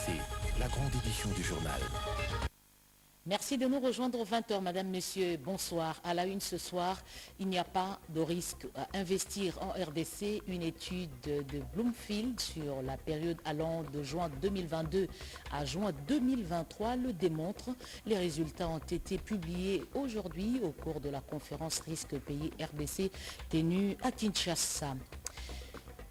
RDC, la grande édition du journal. Merci de nous rejoindre aux 20h, Madame, Messieurs. Bonsoir. À la une ce soir, il n'y a pas de risque à investir en RDC. Une étude de Bloomfield sur la période allant de juin 2022 à juin 2023 le démontre. Les résultats ont été publiés aujourd'hui au cours de la conférence Risque Pays RDC tenue à Kinshasa.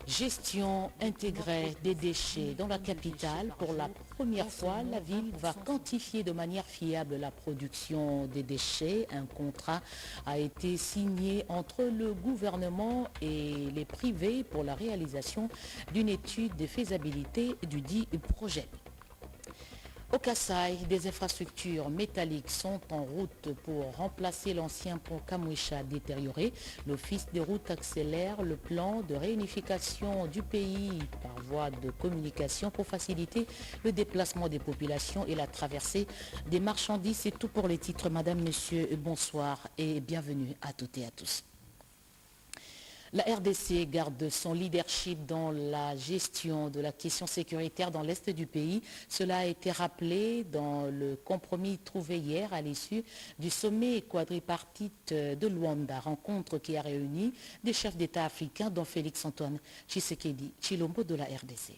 Gestion intégrée des déchets dans la capitale. Pour la première fois, la ville va quantifier de manière fiable la production des déchets. Un contrat a été signé entre le gouvernement et les privés pour la réalisation d'une étude de faisabilité du dit projet. Au Kasaï, des infrastructures métalliques sont en route pour remplacer l'ancien pont Kamwisha détérioré. L'Office des routes accélère le plan de réunification du pays par voie de communication pour faciliter le déplacement des populations et la traversée des marchandises. C'est tout pour les titres. Madame, Monsieur, bonsoir et bienvenue à toutes et à tous. La RDC garde son leadership dans la gestion de la question sécuritaire dans l'est du pays. Cela a été rappelé dans le compromis trouvé hier à l'issue du sommet quadripartite de Luanda, rencontre qui a réuni des chefs d'État africains dont Félix-Antoine Tshisekedi Tshilombo de la RDC.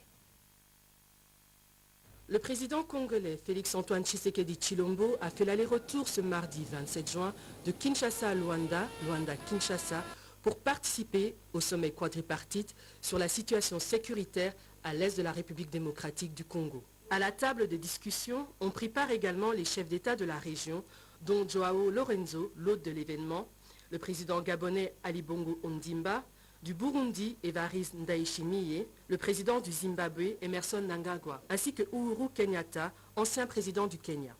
Le président congolais Félix-Antoine Tshisekedi Tshilombo a fait l'aller-retour ce mardi 27 juin de Kinshasa à Luanda, Luanda-Kinshasa, pour participer au sommet quadripartite sur la situation sécuritaire à l'est de la République démocratique du Congo. À la table des discussions ont pris part également les chefs d'État de la région, dont Joao Lorenzo, l'hôte de l'événement, le président gabonais Ali Bongo Ondimba, du Burundi Évariste Ndayishimiye, le président du Zimbabwe Emerson Mnangagwa, ainsi que Uhuru Kenyatta, ancien président du Kenya.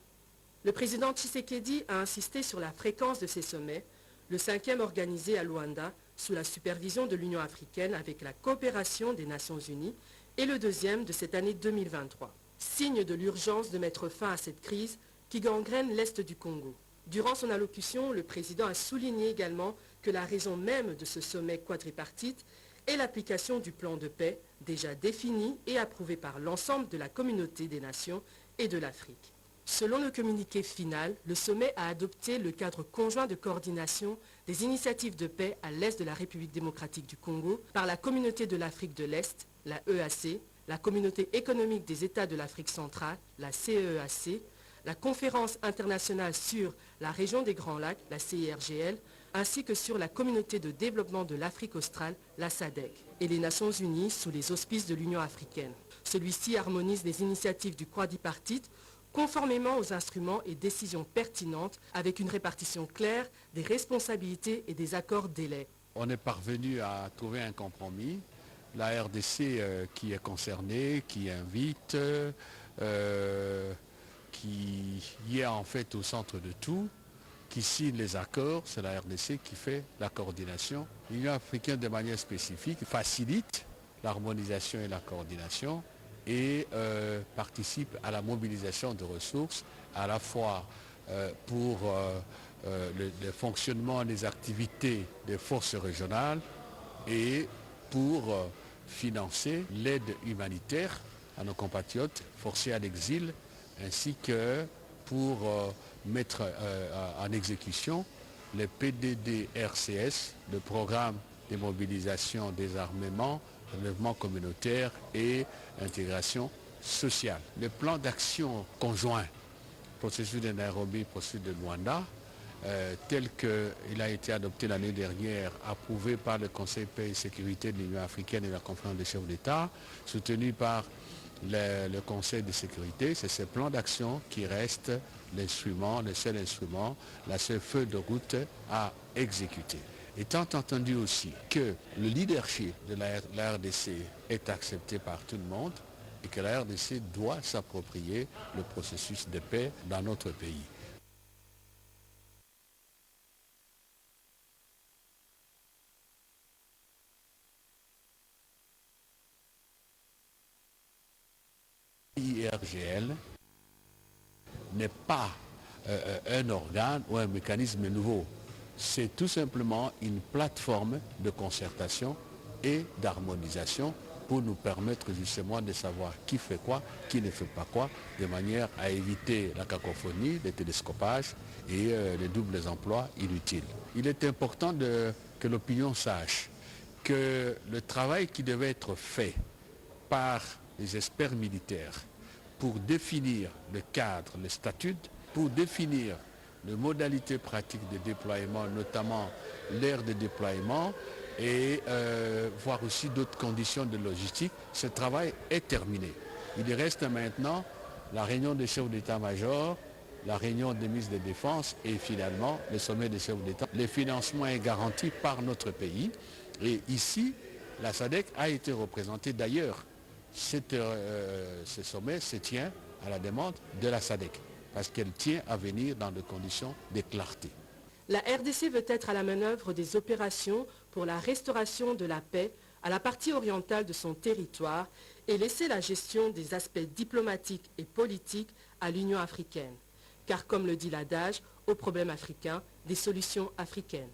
Le président Tshisekedi a insisté sur la fréquence de ces sommets, le 5e organisé à Luanda sous la supervision de l'Union africaine avec la coopération des Nations unies et le 2e de cette année 2023. Signe de l'urgence de mettre fin à cette crise qui gangrène l'Est du Congo. Durant son allocution, le président a souligné également que la raison même de ce sommet quadripartite est l'application du plan de paix déjà défini et approuvé par l'ensemble de la communauté des nations et de l'Afrique. Selon le communiqué final, le sommet a adopté le cadre conjoint de coordination des initiatives de paix à l'est de la République démocratique du Congo par la communauté de l'Afrique de l'Est, la EAC, la communauté économique des États de l'Afrique centrale, la CEAC, la conférence internationale sur la région des Grands Lacs, la CIRGL, ainsi que sur la communauté de développement de l'Afrique australe, la SADC, et les Nations unies sous les auspices de l'Union africaine. Celui-ci harmonise les initiatives du quadripartite conformément aux instruments et décisions pertinentes avec une répartition claire des responsabilités et des accords délais. On est parvenu à trouver un compromis. La RDC qui est concernée, qui invite, qui est en fait au centre de tout, qui signe les accords, c'est la RDC qui fait la coordination. L'Union africaine de manière spécifique facilite l'harmonisation et la coordination et participe à la mobilisation de ressources à la fois pour le fonctionnement des activités des forces régionales et pour financer l'aide humanitaire à nos compatriotes forcés à l'exil ainsi que pour mettre en exécution les PDD-RCS, le programme de mobilisation des armements, développement communautaire et intégration sociale. Le plan d'action conjoint, processus de Nairobi, processus de Luanda, tel qu'il a été adopté l'année dernière, approuvé par le Conseil paix et sécurité de l'Union africaine et la conférence des chefs d'État, soutenu par le Conseil de sécurité, c'est ce plan d'action qui reste l'instrument, le seul instrument, la seule feuille de route à exécuter. Étant entendu aussi que le leadership de la RDC est accepté par tout le monde et que la RDC doit s'approprier le processus de paix dans notre pays. IRGL n'est pas un organe ou un mécanisme nouveau. C'est tout simplement une plateforme de concertation et d'harmonisation pour nous permettre justement de savoir qui fait quoi, qui ne fait pas quoi, de manière à éviter la cacophonie, le télescopage et les doubles emplois inutiles. Il est important que l'opinion sache que le travail qui devait être fait par les experts militaires pour définir le cadre, le statut, pour définir les modalités pratiques de déploiement, notamment l'aire de déploiement et voir aussi d'autres conditions de logistique, ce travail est terminé. Il reste maintenant la réunion des chefs d'état-major, la réunion des ministres de défense et finalement le sommet des chefs d'État. Le financement est garanti par notre pays et ici, la SADC a été représentée d'ailleurs. Ce sommet se tient à la demande de la SADC parce qu'elle tient à venir dans des conditions de clarté. La RDC veut être à la manœuvre des opérations pour la restauration de la paix à la partie orientale de son territoire et laisser la gestion des aspects diplomatiques et politiques à l'Union africaine. Car comme le dit l'adage, aux problèmes africains, des solutions africaines.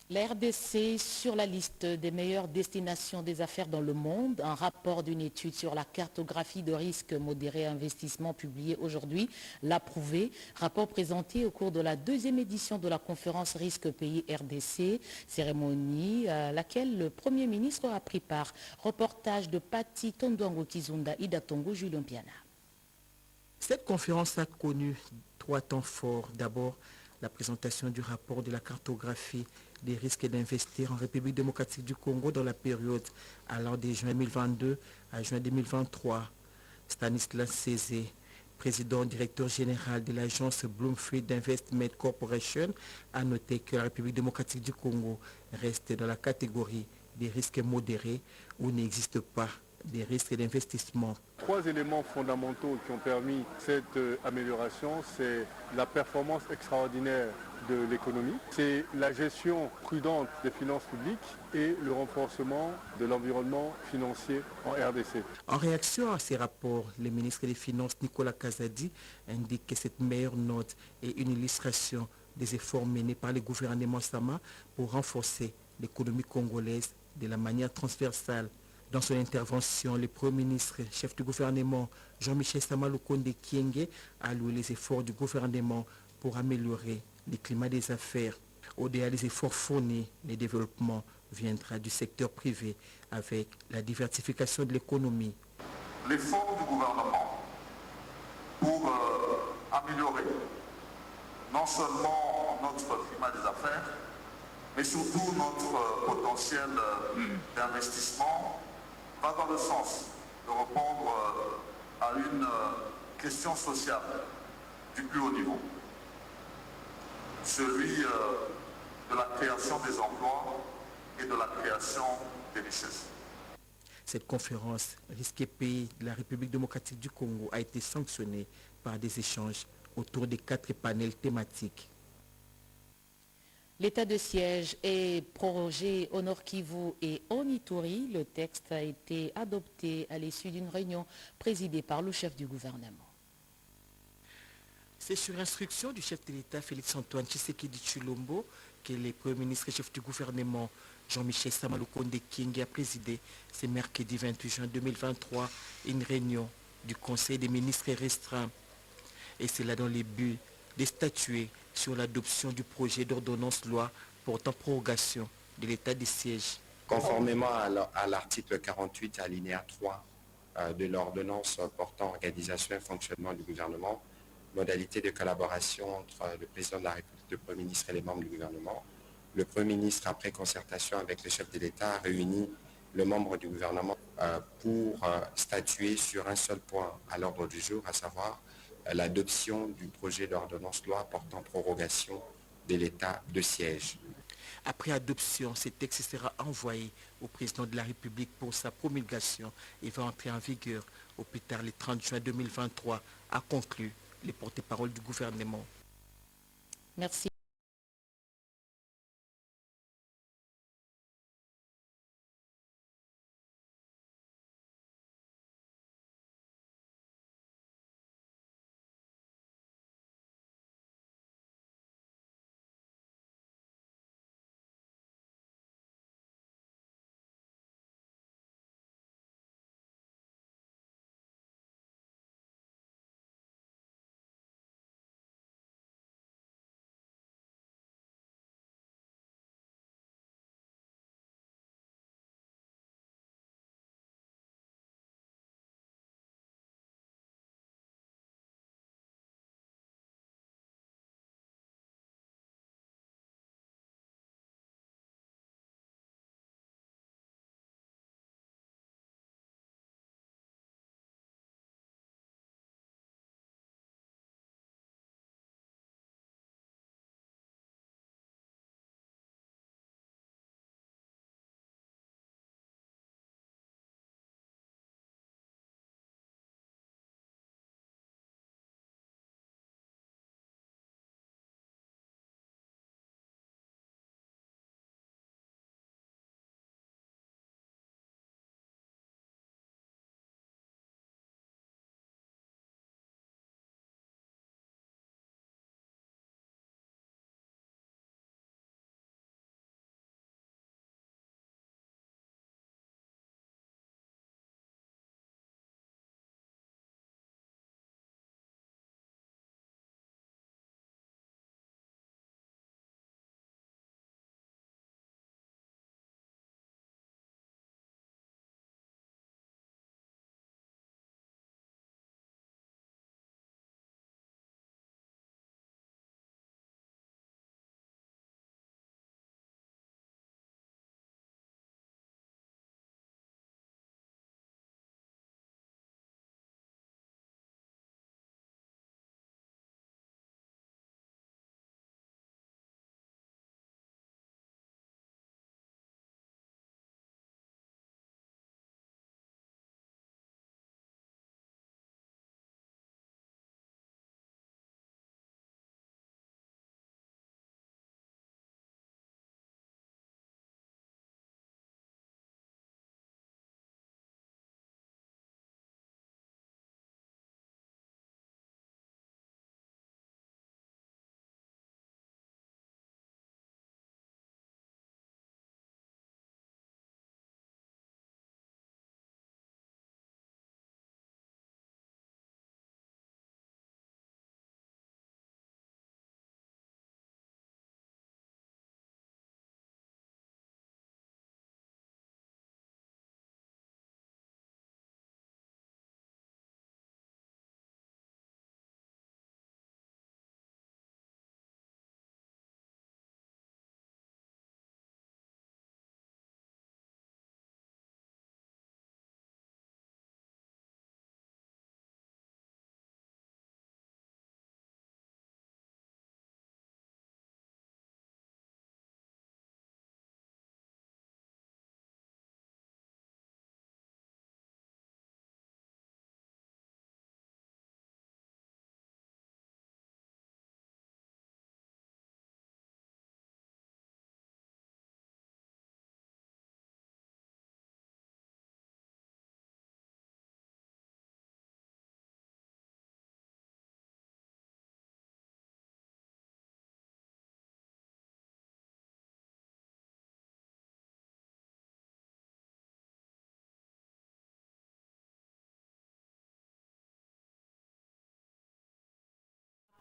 La RDC sur la liste des meilleures destinations des affaires dans le monde. Un rapport d'une étude sur la cartographie de risque modéré investissement publié aujourd'hui l'a prouvé. Rapport présenté au cours de la deuxième édition de la conférence Risque Pays RDC, cérémonie à laquelle le Premier ministre a pris part. Reportage de Patti Tondouango Kizunda, Ida Tongo, Julien Piana. Cette conférence a connu 3 temps forts. D'abord, la présentation du rapport de la cartographie des risques d'investir en République démocratique du Congo dans la période allant de juin 2022 à juin 2023. Stanislas Cézé, président directeur général de l'agence Bloomfield Investment Corporation, a noté que la République démocratique du Congo reste dans la catégorie des risques modérés où n'existe pas des risques d'investissement. 3 éléments fondamentaux qui ont permis cette amélioration, c'est la performance extraordinaire de l'économie, c'est la gestion prudente des finances publiques et le renforcement de l'environnement financier en RDC. En réaction à ces rapports, le ministre des Finances Nicolas Kazadi indique que cette meilleure note est une illustration des efforts menés par le gouvernement Sama pour renforcer l'économie congolaise de la manière transversale. Dans son intervention, le Premier ministre, chef du gouvernement, Jean-Michel Sama Lukonde Kyenge, a loué les efforts du gouvernement pour améliorer le climat des affaires. Au-delà des efforts fournis, le développement viendra du secteur privé avec la diversification de l'économie. L'effort du gouvernement pour améliorer non seulement notre climat des affaires, mais surtout notre potentiel d'investissement va dans le sens de répondre à une question sociale du plus haut niveau, celui de la création des emplois et de la création des richesses. Cette conférence Risque Pays de la République démocratique du Congo a été sanctionnée par des échanges autour des 4 panels thématiques. L'état de siège est prorogé au Nord Kivu et en Ituri. Le texte a été adopté à l'issue d'une réunion présidée par le chef du gouvernement. C'est sur instruction du chef de l'État Félix-Antoine Tshisekedi Tshilombo que le Premier ministre et chef du gouvernement Jean-Michel Sama Lukonde Kyenge a présidé ce mercredi 28 juin 2023 une réunion du Conseil des ministres restreint. Et c'est là dans le but de statuer sur l'adoption du projet d'ordonnance-loi portant prorogation de l'état de siège. Conformément à l'article 48 alinéa 3 de l'ordonnance portant organisation et fonctionnement du gouvernement, modalité de collaboration entre le président de la République, le Premier ministre et les membres du gouvernement, le Premier ministre, après concertation avec le chef de l'État, a réuni le membre du gouvernement pour statuer sur un seul point à l'ordre du jour, à savoir l'adoption du projet d'ordonnance-loi portant prorogation de l'état de siège. Après adoption, ce texte sera envoyé au président de la République pour sa promulgation et va entrer en vigueur au plus tard le 30 juin 2023, a conclu le porte-parole du gouvernement. Merci.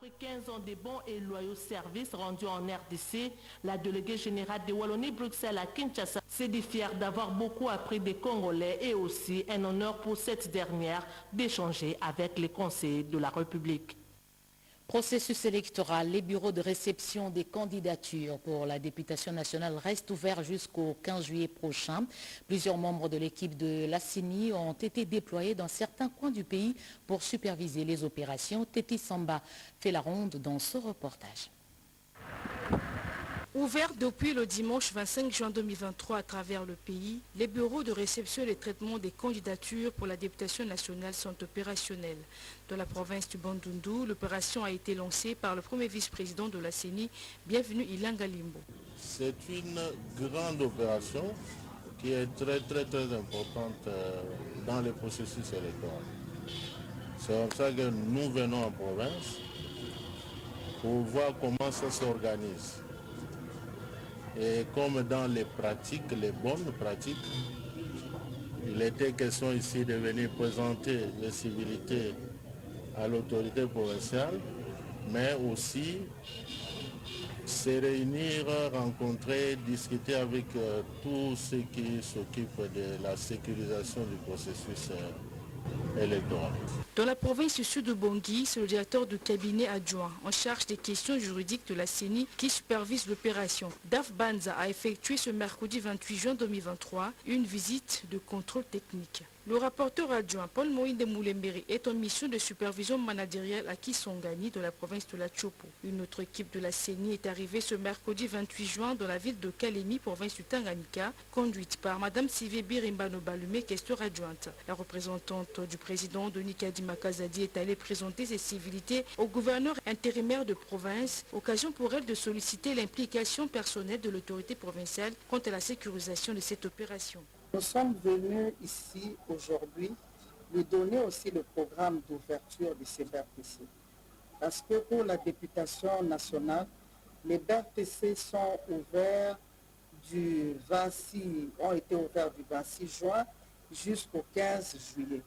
Après 15 ans de bons et loyaux services rendus en RDC, la déléguée générale de Wallonie-Bruxelles à Kinshasa s'est dit fière d'avoir beaucoup appris des Congolais et aussi un honneur pour cette dernière d'échanger avec les conseillers de la République. Processus électoral, les bureaux de réception des candidatures pour la députation nationale restent ouverts jusqu'au 15 juillet prochain. Plusieurs membres de l'équipe de la CENI ont été déployés dans certains coins du pays pour superviser les opérations. Téti Samba fait la ronde dans ce reportage. Ouverts depuis le dimanche 25 juin 2023 à travers le pays, les bureaux de réception et de traitement des candidatures pour la députation nationale sont opérationnels. Dans la province du Bandundu, l'opération a été lancée par le premier vice-président de la CENI, bienvenue Ilanga Limbo. C'est une grande opération qui est très importante dans le processus électoral. C'est pour ça que nous venons en province pour voir comment ça s'organise. Et comme dans les pratiques, les bonnes pratiques, il était question ici de venir présenter les civilités à l'autorité provinciale, mais aussi se réunir, rencontrer, discuter avec tous ceux qui s'occupent de la sécurisation du processus électoral. Dans la province du sud de Bangui, c'est le directeur du cabinet adjoint en charge des questions juridiques de la CENI qui supervise l'opération. Daf Banza a effectué ce mercredi 28 juin 2023 une visite de contrôle technique. Le rapporteur adjoint Paul Moïde Moulemberi est en mission de supervision managériale à Kisongani de la province de la Chopo. Une autre équipe de la CENI est arrivée ce mercredi 28 juin dans la ville de Kalemi, province du Tanganyika, conduite par Mme Sylvie Birimbano Balume, questeur adjointe. La représentante du président Denis Kadima Kazadi est allée présenter ses civilités au gouverneur intérimaire de province, occasion pour elle de solliciter l'implication personnelle de l'autorité provinciale quant à la sécurisation de cette opération. Nous sommes venus ici aujourd'hui lui donner aussi le programme d'ouverture du CBRTC. Parce que pour la députation nationale, les BRTC sont ouverts ont été ouverts du 26 juin jusqu'au 15 juillet.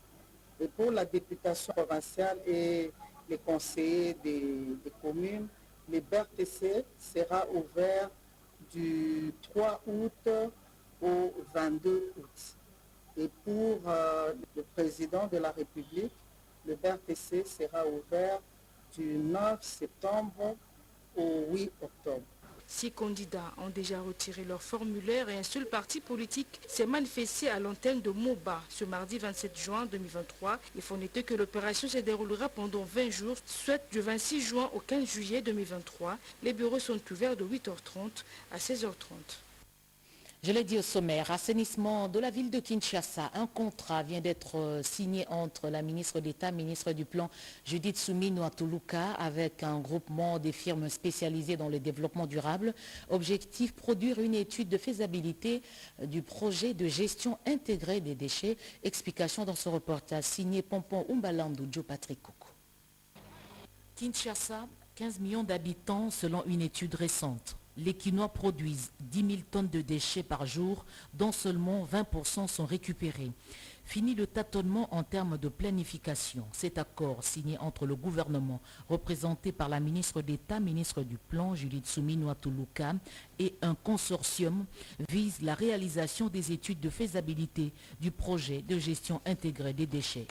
Et pour la députation provinciale et les conseillers des communes, les BRTC sera ouvert du 3 août au 22 août. Et pour le président de la République, le BRTC sera ouvert du 9 septembre au 8 octobre. 6 candidats ont déjà retiré leur formulaire et un seul parti politique s'est manifesté à l'antenne de Moba ce mardi 27 juin 2023. Il faut noter que l'opération se déroulera pendant 20 jours, soit du 26 juin au 15 juillet 2023. Les bureaux sont ouverts de 8h30 à 16h30. Je l'ai dit au sommaire, assainissement de la ville de Kinshasa. Un contrat vient d'être signé entre la ministre d'État, ministre du Plan Judith Suminwa-Tuluka, avec un groupement des firmes spécialisées dans le développement durable. Objectif, produire une étude de faisabilité du projet de gestion intégrée des déchets. Explication dans ce reportage signé Pompon Umbalandou Joe Patrick Koukou. Kinshasa, 15 millions d'habitants selon une étude récente. Les Kinois produisent 10 000 tonnes de déchets par jour, dont seulement 20% sont récupérés. Fini le tâtonnement en termes de planification. Cet accord signé entre le gouvernement, représenté par la ministre d'État, ministre du Plan, Judith Suminwa-Tuluka, et un consortium, vise la réalisation des études de faisabilité du projet de gestion intégrée des déchets.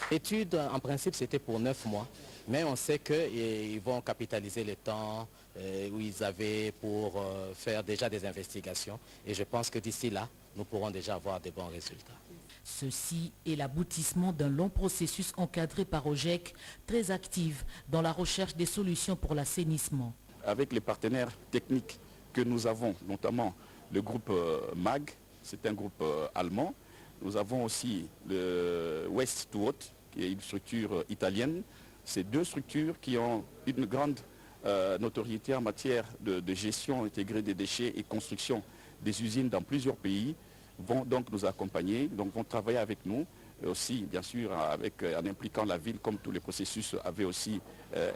L'étude, en principe, c'était pour 9 mois. Mais on sait qu'ils vont capitaliser le temps où ils avaient pour faire déjà des investigations. Et je pense que d'ici là, nous pourrons déjà avoir de bons résultats. Ceci est l'aboutissement d'un long processus encadré par OGEC, très actif dans la recherche des solutions pour l'assainissement. Avec les partenaires techniques que nous avons, notamment le groupe MAG, c'est un groupe allemand. Nous avons aussi le West to Haute, qui est une structure italienne. Ces deux structures qui ont une grande notoriété en matière de gestion intégrée des déchets et construction des usines dans plusieurs pays vont donc nous accompagner, donc vont travailler avec nous, et aussi bien sûr en impliquant la ville comme tous les processus avaient aussi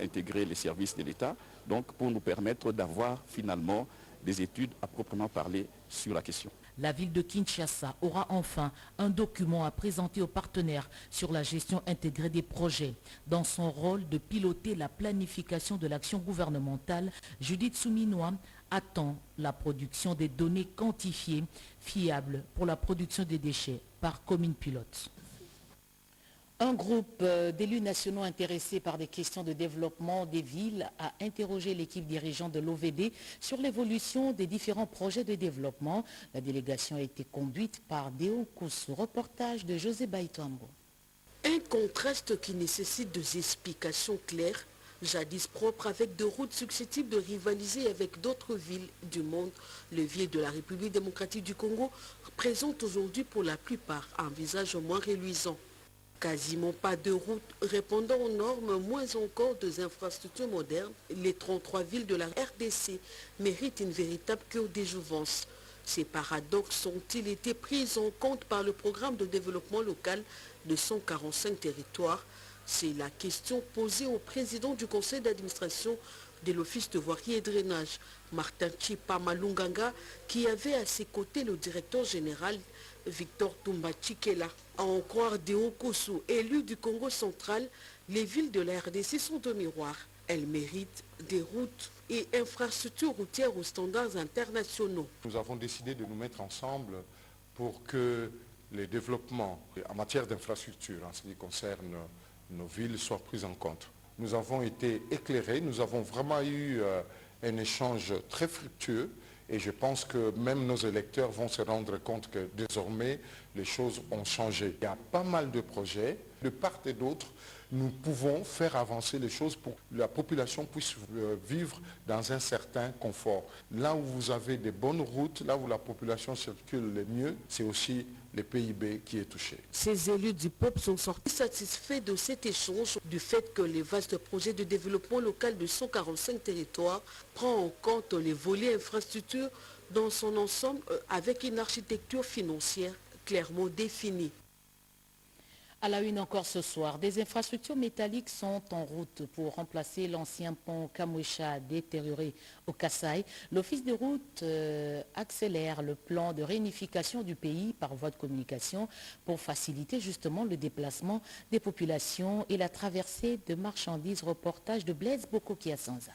intégré les services de l'État, donc pour nous permettre d'avoir finalement des études à proprement parler sur la question. La ville de Kinshasa aura enfin un document à présenter aux partenaires sur la gestion intégrée des projets. Dans son rôle de piloter la planification de l'action gouvernementale, Judith Souminois attend la production des données quantifiées fiables pour la production des déchets par commune pilote. Un groupe d'élus nationaux intéressés par des questions de développement des villes a interrogé l'équipe dirigeante de l'OVD sur l'évolution des différents projets de développement. La délégation a été conduite par Déo Koussou. Reportage de José Baïtoambo. Un contraste qui nécessite des explications claires. Jadis propre avec des routes susceptibles de rivaliser avec d'autres villes du monde, les villes de la République démocratique du Congo présentent aujourd'hui pour la plupart un visage moins reluisant. Quasiment pas de routes répondant aux normes, moins encore des infrastructures modernes. Les 33 villes de la RDC méritent une véritable cure des jouvences. Ces paradoxes ont-ils été pris en compte par le programme de développement local de 145 territoires? C'est la question posée au président du conseil d'administration de l'Office de voirie et drainage, Martin Chipa Malunganga, qui avait à ses côtés le directeur général Victor Toumba Chikela. À en croire Déo Koussou, élu du Congo central, les villes de la RDC sont de miroir. Elles méritent des routes et infrastructures routières aux standards internationaux. Nous avons décidé de nous mettre ensemble pour que les développements en matière d'infrastructures, en ce qui concerne nos villes, soient pris en compte. Nous avons été éclairés, nous avons vraiment eu un échange très fructueux et je pense que même nos électeurs vont se rendre compte que désormais les choses ont changé. Il y a pas mal de projets, de part et d'autre, nous pouvons faire avancer les choses pour que la population puisse vivre dans un certain confort. Là où vous avez des bonnes routes, là où la population circule le mieux, c'est aussi le PIB qui est touché. Ces élus du peuple sont sortis satisfaits de cet échange, du fait que les vastes projets de développement local de 145 territoires prend en compte les volets infrastructures dans son ensemble avec une architecture financière clairement définie. À la une encore ce soir, des infrastructures métalliques sont en route pour remplacer l'ancien pont Kamwesha détérioré au Kasaï. L'Office des routes accélère le plan de réunification du pays par voie de communication pour faciliter justement le déplacement des populations et la traversée de marchandises. Reportage de Blaise Boko-Kiasanza.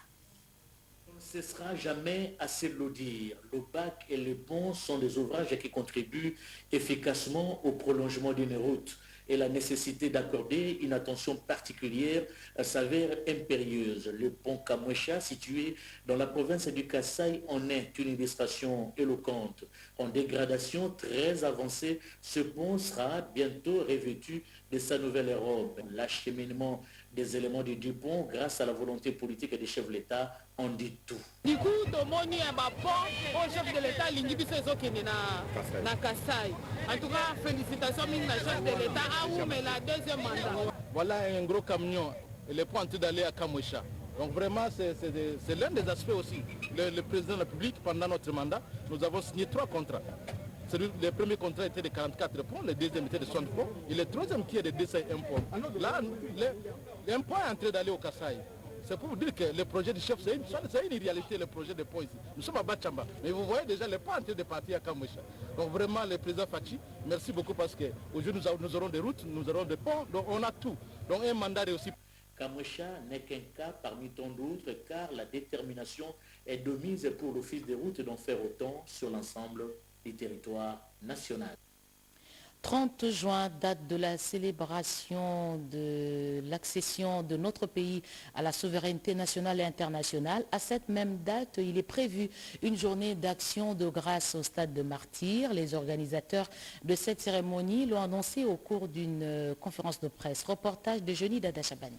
Ce ne sera jamais assez de le dire. Le bac et le pont sont des ouvrages qui contribuent efficacement au prolongement d'une route. Et la nécessité d'accorder une attention particulière s'avère impérieuse. Le pont Kamwesha, situé dans la province du Kasaï, en est une illustration éloquente. En dégradation très avancée, ce pont sera bientôt revêtu de sa nouvelle robe. L'acheminement des éléments du pont, grâce à la volonté politique des chefs de l'État, en dit tout. Du coup, au chef de l'État, na Kasaï. En tout cas, félicitations à chef de l'État, mais la deuxième mandat. Voilà un gros camion, le pont en train d'aller à Kamwesha. Donc vraiment, c'est l'un des aspects aussi. Le président de la République, pendant notre mandat, nous avons signé 3 contrats. Le premier contrat était de 44 ponts, le deuxième était de 60 ponts, et le troisième qui est de 201 ponts. Là, un pont est en train d'aller au Kasaï. C'est pour vous dire que le projet du chef, c'est une réalité, le projet de pont ici. Nous sommes à Bachamba, mais vous voyez déjà le pont en train de partir à Kamwesha. Donc vraiment, le président Fachi, merci beaucoup parce qu'aujourd'hui nous aurons des routes, nous aurons des ponts, donc on a tout. Donc un mandat réussi. Kamwesha n'est qu'un cas parmi tant d'autres, car la détermination est de mise pour l'Office des routes d'en faire autant sur l'ensemble du territoire national. 30 juin, date de la célébration de l'accession de notre pays à la souveraineté nationale et internationale. À cette même date, il est prévu une journée d'action de grâce au stade de Martyrs. Les organisateurs de cette cérémonie l'ont annoncé au cours d'une conférence de presse. Reportage de Jeuni Dada Chabani.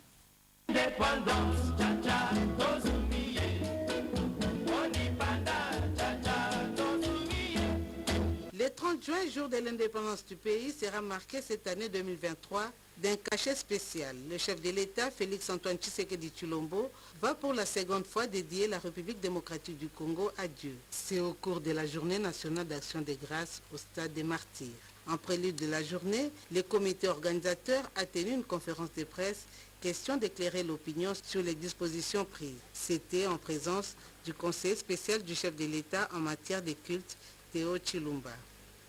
Le 30 juin, jour de l'indépendance du pays, sera marqué cette année 2023 d'un cachet spécial. Le chef de l'État, Félix-Antoine Tshisekedi Tshilombo, va pour la seconde fois dédier la République démocratique du Congo à Dieu. C'est au cours de la journée nationale d'action des grâces au stade des Martyrs. En prélude de la journée, le comité organisateur a tenu une conférence de presse, question d'éclairer l'opinion sur les dispositions prises. C'était en présence du conseiller spécial du chef de l'État en matière de culte, Théo Tshilumba.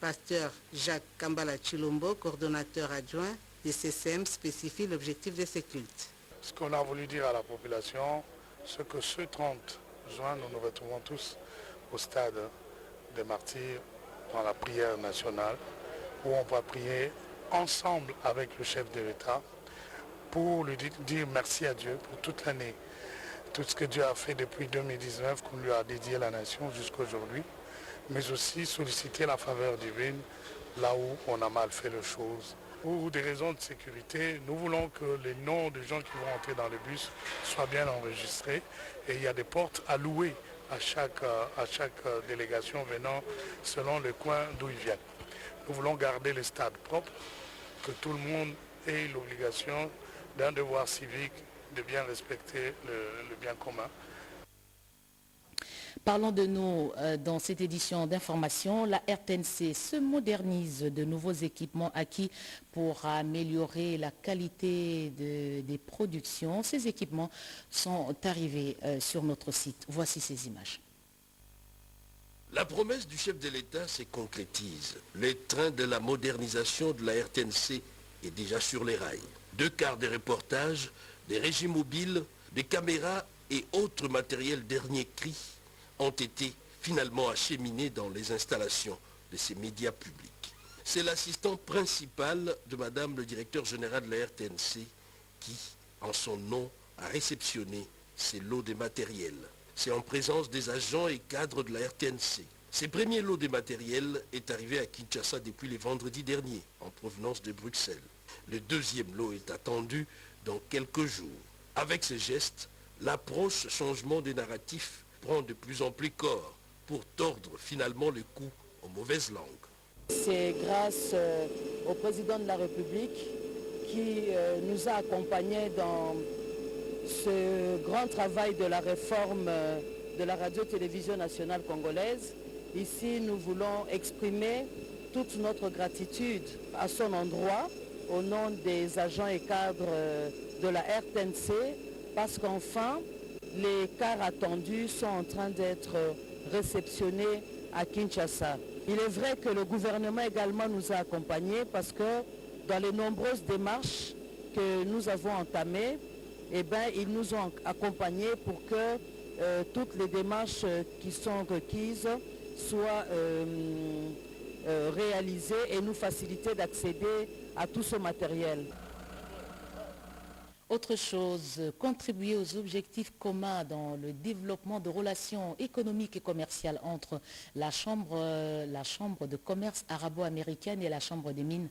Pasteur Jacques Kambala Chilombo, coordonnateur adjoint des CCM, spécifie l'objectif de ces cultes. Ce qu'on a voulu dire à la population, c'est que ce 30 juin, nous nous retrouvons tous au stade des martyrs dans la prière nationale, où on va prier ensemble avec le chef de l'État pour lui dire merci à Dieu pour toute l'année, tout ce que Dieu a fait depuis 2019, qu'on lui a dédié la nation jusqu'à aujourd'hui, mais aussi solliciter la faveur divine là où on a mal fait les choses. Pour des raisons de sécurité, nous voulons que les noms des gens qui vont entrer dans le bus soient bien enregistrés et il y a des portes allouées à chaque délégation venant selon le coin d'où ils viennent. Nous voulons garder les stades propres, que tout le monde ait l'obligation d'un devoir civique de bien respecter le bien commun. Parlons de nous dans cette édition d'information. La RTNC se modernise de nouveaux équipements acquis pour améliorer la qualité des productions. Ces équipements sont arrivés sur notre site. Voici ces images. La promesse du chef de l'État se concrétise. Le train de la modernisation de la RTNC est déjà sur les rails. 2 quarts des reportages, des régies mobiles, des caméras et autres matériels dernier cri ont été finalement acheminés dans les installations de ces médias publics. C'est l'assistant principal de Madame le directeur général de la RTNC qui, en son nom, a réceptionné ces lots de matériel. C'est en présence des agents et cadres de la RTNC. Ces premiers lots de matériel est arrivé à Kinshasa depuis le vendredi dernier, en provenance de Bruxelles. Le 2e lot est attendu dans quelques jours. Avec ces gestes, l'approche changement des narratifs prend de plus en plus corps pour tordre finalement le cou aux mauvaises langues. C'est grâce au président de la République qui nous a accompagnés dans ce grand travail de la réforme de la radio-télévision nationale congolaise. Ici, nous voulons exprimer toute notre gratitude à son endroit, au nom des agents et cadres de la RTNC, parce qu'enfin, les cars attendus sont en train d'être réceptionnés à Kinshasa. Il est vrai que le gouvernement également nous a accompagnés parce que dans les nombreuses démarches que nous avons entamées, ils nous ont accompagnés pour que toutes les démarches qui sont requises soient réalisées et nous faciliter d'accéder à tout ce matériel. Autre chose, contribuer aux objectifs communs dans le développement de relations économiques et commerciales entre la Chambre de commerce arabo-américaine et la Chambre des mines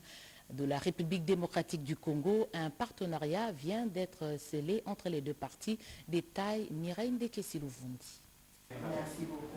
de la République démocratique du Congo. Un partenariat vient d'être scellé entre les deux parties. Détail Mireille Ndekesi-Luvundi. Merci beaucoup.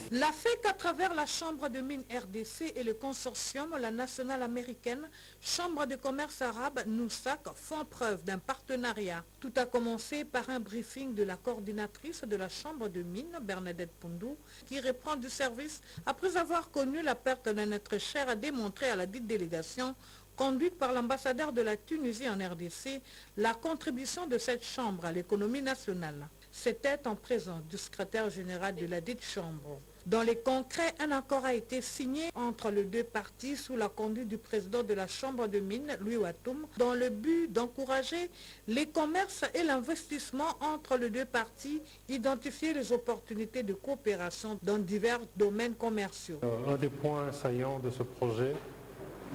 La FEC, à travers la Chambre de mines RDC et le consortium, la nationale américaine, Chambre de commerce arabe, NUSAC, font preuve d'un partenariat. Tout a commencé par un briefing de la coordinatrice de la Chambre de mines, Bernadette Poundou, qui reprend du service après avoir connu la perte d'un être cher, a démontré à la dite délégation conduite par l'ambassadeur de la Tunisie en RDC, la contribution de cette chambre à l'économie nationale. C'était en présence du secrétaire général de la dite chambre. Dans les concrets, un accord a été signé entre les deux parties sous la conduite du président de la Chambre de mines, Louis Watoum, dans le but d'encourager les commerces et l'investissement entre les deux parties, identifier les opportunités de coopération dans divers domaines commerciaux. Un des points saillants de ce projet,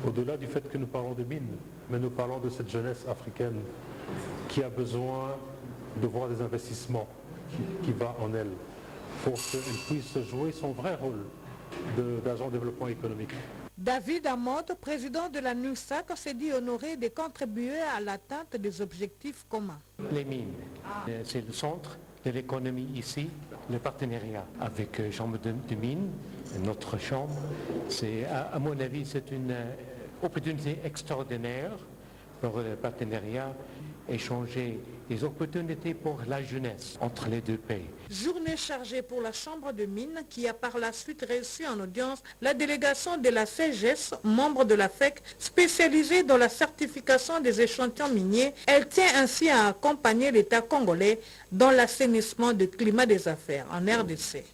au-delà du fait que nous parlons de mines, mais nous parlons de cette jeunesse africaine qui a besoin de voir des investissements qui va en elle pour qu'elle puisse jouer son vrai rôle d'agent de développement économique. David Amod, président de la NUSAC, s'est dit honoré de contribuer à l'atteinte des objectifs communs. Les mines, c'est le centre de l'économie ici. Le partenariat avec Chambre de mines, notre chambre, à mon avis, c'est une opportunité extraordinaire pour le partenariat, échanger des opportunités pour la jeunesse entre les deux pays. Journée chargée pour la Chambre de mines qui a par la suite reçu en audience la délégation de la CGS, membre de la FEC, spécialisée dans la certification des échantillons miniers. Elle tient ainsi à accompagner l'État congolais dans l'assainissement du climat des affaires en RDC.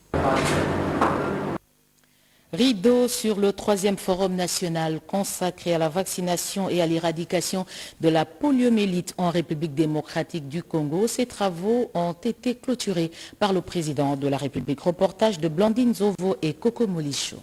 Rideau sur le 3e forum national consacré à la vaccination et à l'éradication de la poliomyélite en République démocratique du Congo. Ces travaux ont été clôturés par le président de la République. Reportage de Blandine Zovo et Coco Molicho.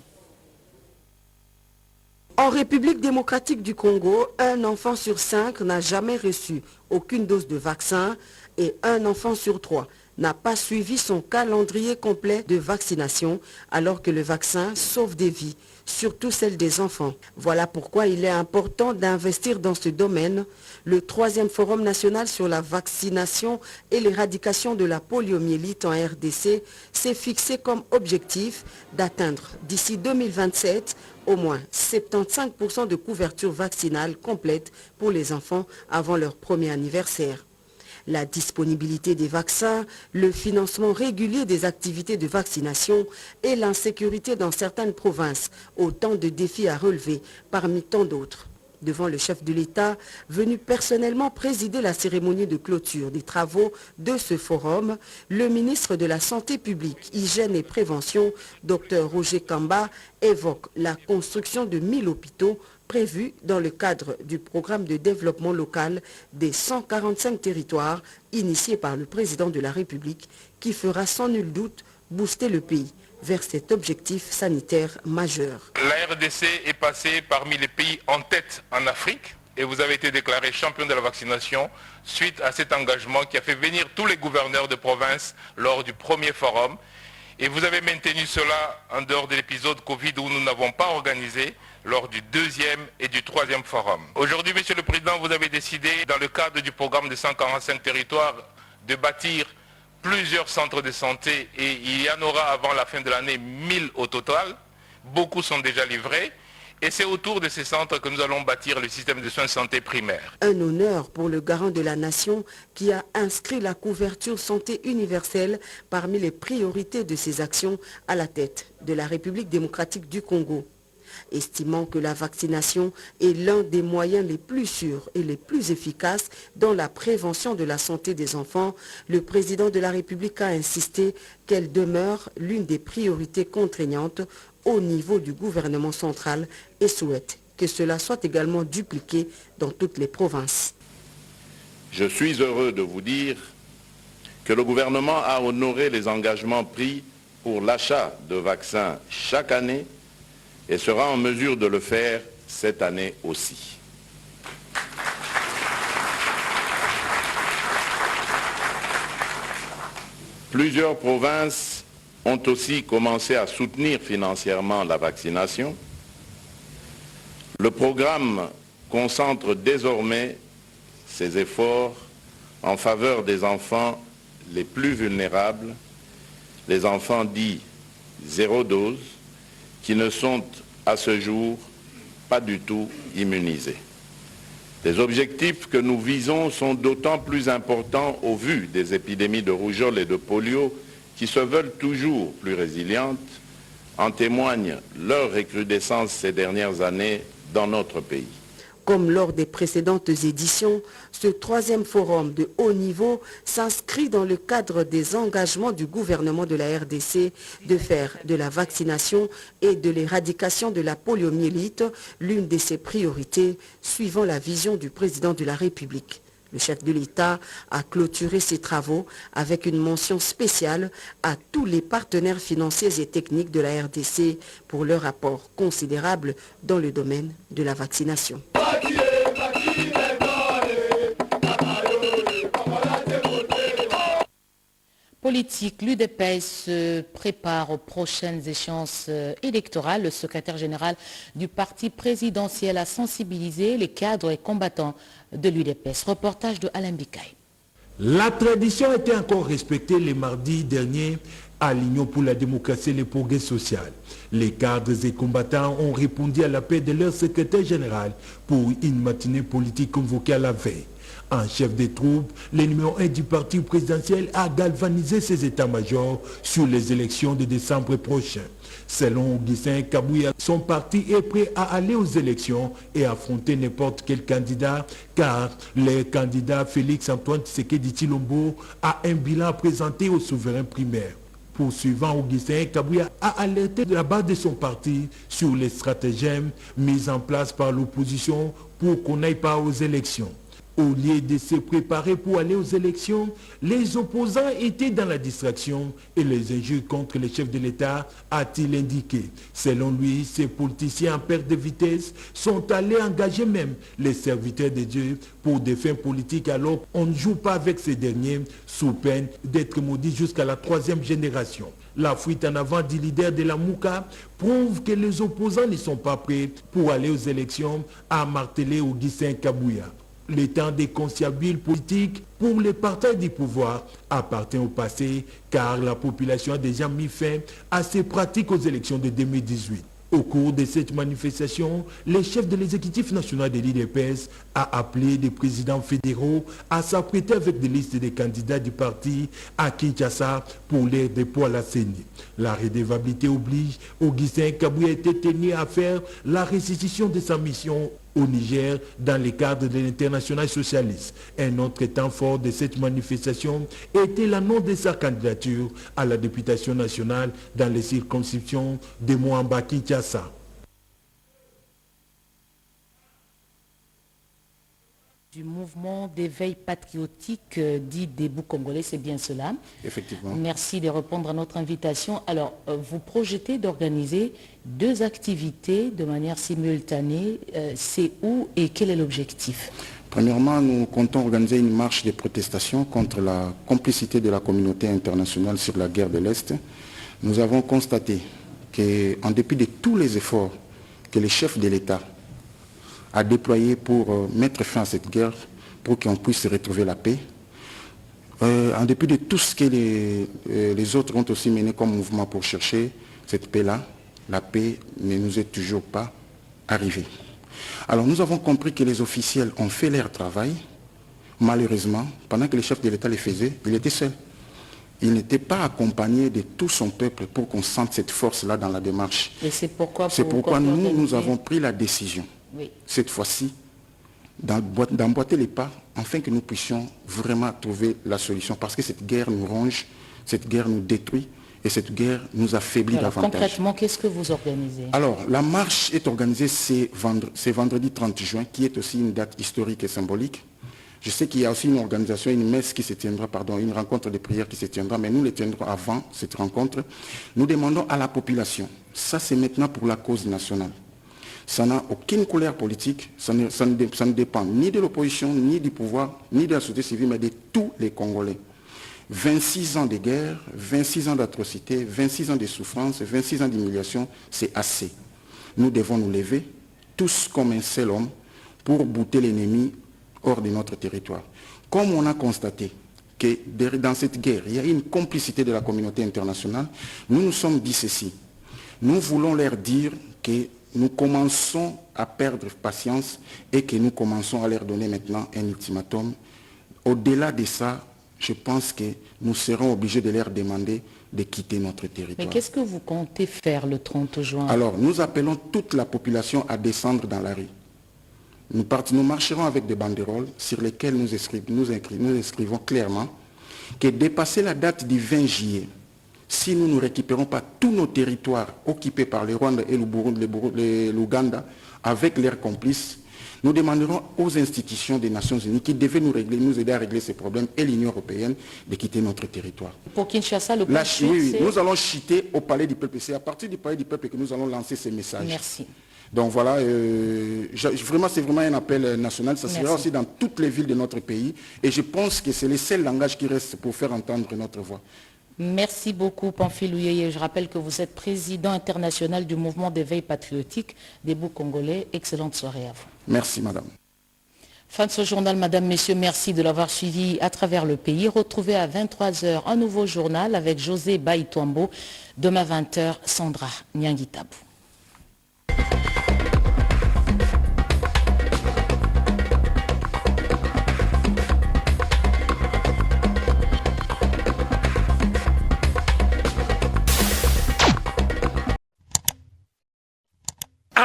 En République démocratique du Congo, un enfant sur 5 n'a jamais reçu aucune dose de vaccin et un enfant sur 3 n'a pas suivi son calendrier complet de vaccination alors que le vaccin sauve des vies, surtout celles des enfants. Voilà pourquoi il est important d'investir dans ce domaine. Le 3e Forum national sur la vaccination et l'éradication de la poliomyélite en RDC s'est fixé comme objectif d'atteindre d'ici 2027 au moins 75% de couverture vaccinale complète pour les enfants avant leur premier anniversaire. La disponibilité des vaccins, le financement régulier des activités de vaccination et l'insécurité dans certaines provinces, autant de défis à relever parmi tant d'autres. Devant le chef de l'État, venu personnellement présider la cérémonie de clôture des travaux de ce forum, le ministre de la Santé publique, Hygiène et Prévention, Dr Roger Kamba, évoque la construction de 1000 hôpitaux prévu dans le cadre du programme de développement local des 145 territoires initié par le président de la République qui fera sans nul doute booster le pays vers cet objectif sanitaire majeur. La RDC est passée parmi les pays en tête en Afrique et vous avez été déclaré champion de la vaccination suite à cet engagement qui a fait venir tous les gouverneurs de province lors du premier forum. Et vous avez maintenu cela en dehors de l'épisode Covid où nous n'avons pas organisé lors du 2e et du 3e forum. Aujourd'hui, Monsieur le Président, vous avez décidé, dans le cadre du programme de 145 territoires, de bâtir plusieurs centres de santé et il y en aura avant la fin de l'année 1000 au total. Beaucoup sont déjà livrés. Et c'est autour de ces centres que nous allons bâtir le système de soins de santé primaire. Un honneur pour le garant de la nation qui a inscrit la couverture santé universelle parmi les priorités de ses actions à la tête de la République démocratique du Congo. Estimant que la vaccination est l'un des moyens les plus sûrs et les plus efficaces dans la prévention de la santé des enfants, le président de la République a insisté qu'elle demeure l'une des priorités contraignantes au niveau du gouvernement central et souhaite que cela soit également dupliqué dans toutes les provinces. Je suis heureux de vous dire que le gouvernement a honoré les engagements pris pour l'achat de vaccins chaque année et sera en mesure de le faire cette année aussi. Plusieurs provinces ont aussi commencé à soutenir financièrement la vaccination. Le programme concentre désormais ses efforts en faveur des enfants les plus vulnérables, les enfants dits zéro dose, qui ne sont à ce jour pas du tout immunisés. Les objectifs que nous visons sont d'autant plus importants au vu des épidémies de rougeole et de polio qui se veulent toujours plus résilientes, en témoigne leur recrudescence ces dernières années dans notre pays. Comme lors des précédentes éditions, ce 3e forum de haut niveau s'inscrit dans le cadre des engagements du gouvernement de la RDC de faire de la vaccination et de l'éradication de la poliomyélite l'une de ses priorités, suivant la vision du président de la République. Le chef de l'État a clôturé ses travaux avec une mention spéciale à tous les partenaires financiers et techniques de la RDC pour leur apport considérable dans le domaine de la vaccination. Politique, l'UDPS se prépare aux prochaines échéances électorales. Le secrétaire général du parti présidentiel a sensibilisé les cadres et combattants de l'UDPS. Reportage de Alain Bikaï. La tradition était encore respectée le mardi dernier à l'Union pour la démocratie et le progrès social. Les cadres et combattants ont répondu à l'appel de leur secrétaire général pour une matinée politique convoquée à la veille. En chef des troupes, le numéro 1 du parti présidentiel a galvanisé ses états-majors sur les élections de décembre prochain. Selon Augustin Kabouya, son parti est prêt à aller aux élections et affronter n'importe quel candidat, car le candidat Félix Antoine Tshisekedi Tshilombo a un bilan à présenter aux souverains primaires. poursuivant Augustin Kabouya a alerté de la base de son parti sur les stratagèmes mis en place par l'opposition pour qu'on n'aille pas aux élections. Au lieu de se préparer pour aller aux élections, les opposants étaient dans la distraction et les injures contre les chefs de l'État, a-t-il indiqué. Selon lui, ces politiciens en perte de vitesse sont allés engager même les serviteurs de Dieu pour des fins politiques alors qu'on ne joue pas avec ces derniers sous peine d'être maudits jusqu'à la 3e génération. La fuite en avant du leader de la Mouka prouve que les opposants ne sont pas prêts pour aller aux élections, a martelé Augustin Kabouya. Le temps des conciliabules politiques pour le partage du pouvoir appartient au passé car la population a déjà mis fin à ces pratiques aux élections de 2018. Au cours de cette manifestation, le chef de l'exécutif national de l'IDPS a appelé les présidents fédéraux à s'apprêter avec des listes de candidats du parti à Kinshasa pour leur dépôt à la CENI. La redevabilité oblige, Augustin Kabouya était tenu à faire la restitution de sa mission au Niger dans le cadre de l'Internationale socialiste. Un autre temps fort de cette manifestation était l'annonce de sa candidature à la députation nationale dans les circonscriptions de Moamba-Kinshasa. Du mouvement d'éveil patriotique dit Debout Congolais, c'est bien cela. Effectivement. Merci de répondre à notre invitation. Alors, vous projetez d'organiser 2 activités de manière simultanée. C'est où et quel est l'objectif? Premièrement, nous comptons organiser une marche de protestation contre la complicité de la communauté internationale sur la guerre de l'Est. Nous avons constaté qu'en dépit de tous les efforts que les chefs de l'État a déployé pour mettre fin à cette guerre, pour qu'on puisse retrouver la paix. En dépit de tout ce que les autres ont aussi mené comme mouvement pour chercher cette paix-là, la paix ne nous est toujours pas arrivée. Alors nous avons compris que les officiels ont fait leur travail. Malheureusement, pendant que les chefs de l'État les faisaient, il était seul. Il n'était pas accompagné de tout son peuple pour qu'on sente cette force-là dans la démarche. Et c'est pourquoi nous avons pris la décision. Oui. Cette fois-ci, d'emboîter les pas, afin que nous puissions vraiment trouver la solution. Parce que cette guerre nous ronge, cette guerre nous détruit, et cette guerre nous affaiblit davantage. Concrètement, qu'est-ce que vous organisez? Alors, la marche est organisée c'est vendredi 30 juin, qui est aussi une date historique et symbolique. Je sais qu'il y a aussi une organisation, une messe qui se tiendra, une rencontre de prière qui se tiendra, mais nous les tiendrons avant cette rencontre. Nous demandons à la population, ça c'est maintenant pour la cause nationale. Ça n'a aucune couleur politique, ça ne dépend ni de l'opposition, ni du pouvoir, ni de la société civile, mais de tous les Congolais. 26 ans de guerre, 26 ans d'atrocité, 26 ans de souffrance, 26 ans d'humiliation, c'est assez. Nous devons nous lever, tous comme un seul homme, pour bouter l'ennemi hors de notre territoire. Comme on a constaté que dans cette guerre, il y a une complicité de la communauté internationale, nous nous sommes dit ceci. Nous voulons leur dire que nous commençons à perdre patience et que nous commençons à leur donner maintenant un ultimatum. Au-delà de ça, je pense que nous serons obligés de leur demander de quitter notre territoire. Mais qu'est-ce que vous comptez faire le 30 juin? Alors, nous appelons toute la population à descendre dans la rue. Nous marcherons avec des banderoles sur lesquelles nous inscrivons clairement que dépasser la date du 20 juillet, si nous ne récupérons pas tous nos territoires occupés par le Rwanda et l'Ouganda avec leurs complices, nous demanderons aux institutions des Nations Unies qui devaient nous aider à régler ces problèmes et l'Union européenne de quitter notre territoire. Pour Kinshasa, le oui, nous allons chuter au Palais du Peuple. C'est à partir du Palais du Peuple que nous allons lancer ces messages. Merci. Donc voilà, c'est vraiment un appel national. Ça sera aussi dans toutes les villes de notre pays. Et je pense que c'est le seul langage qui reste pour faire entendre notre voix. Merci beaucoup, Pamphile Ouyeye. Je rappelle que vous êtes président international du mouvement d'éveil patriotique Debout Congolais. Excellente soirée à vous. Merci, madame. Fin de ce journal, madame, messieurs, merci de l'avoir suivi à travers le pays. Retrouvez à 23h un nouveau journal avec José Baïtouambo. Demain 20h, Sandra Nyangitabou.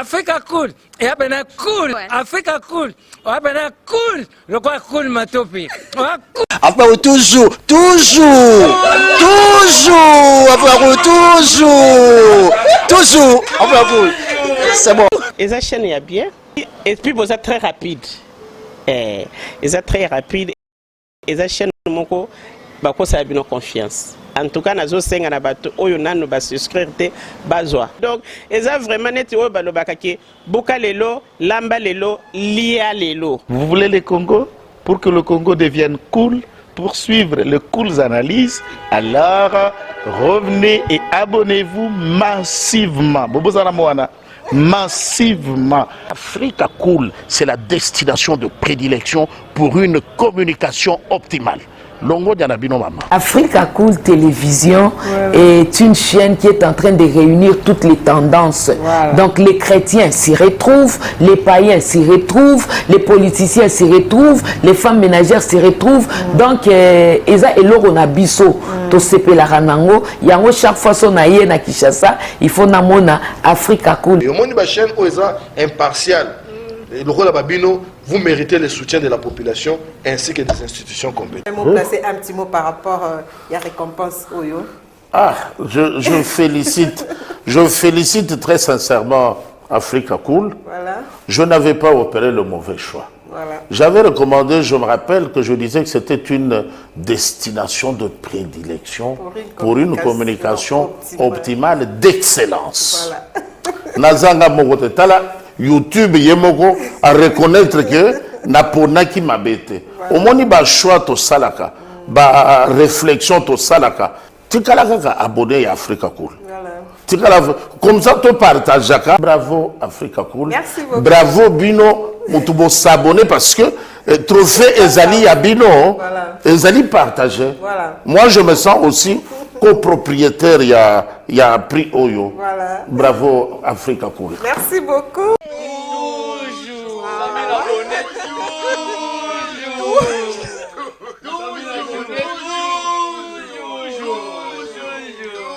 Africa cool. Et ben cool. Africa cool. Ben cool. Le quoi cool matopi. Après toujours. Après c'est bon. Et ça chaîne est bien. Et puis vous êtes très rapide. Et ça très rapide. Et ça chaîne moko bako ça a bien confiance. En tout cas, nazo senga na bato oyo nanu ba souscrire te bazwa. Donc, eza vraiment neti oyo balobaka ke boka lelo, lamba lelo, lia lelo. Vous voulez le Congo? Pour que le Congo devienne cool, pour suivre les cool analyses, alors revenez et abonnez-vous massivement. Bobozana Moana. Massivement. Africa Cool, c'est la destination de prédilection pour une communication optimale. Africa Cool Télévision est une chaîne qui est en train de réunir toutes les tendances. Donc les chrétiens s'y retrouvent, les païens s'y retrouvent, les politiciens s'y retrouvent, les femmes ménagères s'y retrouvent. Donc eza eloko na biso to sepela ranango yango chaque fois son aye na Kinshasa, il faut namona Africa Cool. Et au monde de chaîne oza impartial. Le rôle de Babino, vous méritez le soutien de la population ainsi que des institutions compétentes. Placer un petit mot par rapport à la récompense Oyo. Je félicite très sincèrement Africa Cool. Voilà. Je n'avais pas opéré le mauvais choix. Voilà. J'avais recommandé, je me rappelle que je disais que c'était une destination de prédilection pour une communication optimale d'excellence. Voilà. Nazanga Mogotala. YouTube yemoko à reconnaître que napona qui m'abete. Au moins ba choix to salaka, ba réflexion to salaka. Tikala kaka abonné à Africa Cool. Tikala comme ça to partage jaka. Bravo Africa Cool. Merci beaucoup. Bravo Bino, mutubo s'abonner parce que trophée Ezali à Bino, Ezali partagé. Voilà. Moi je me sens aussi copropriétaire, il y a prix Oyo. Voilà. Bravo Africa Cool. Merci beaucoup.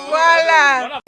Voilà.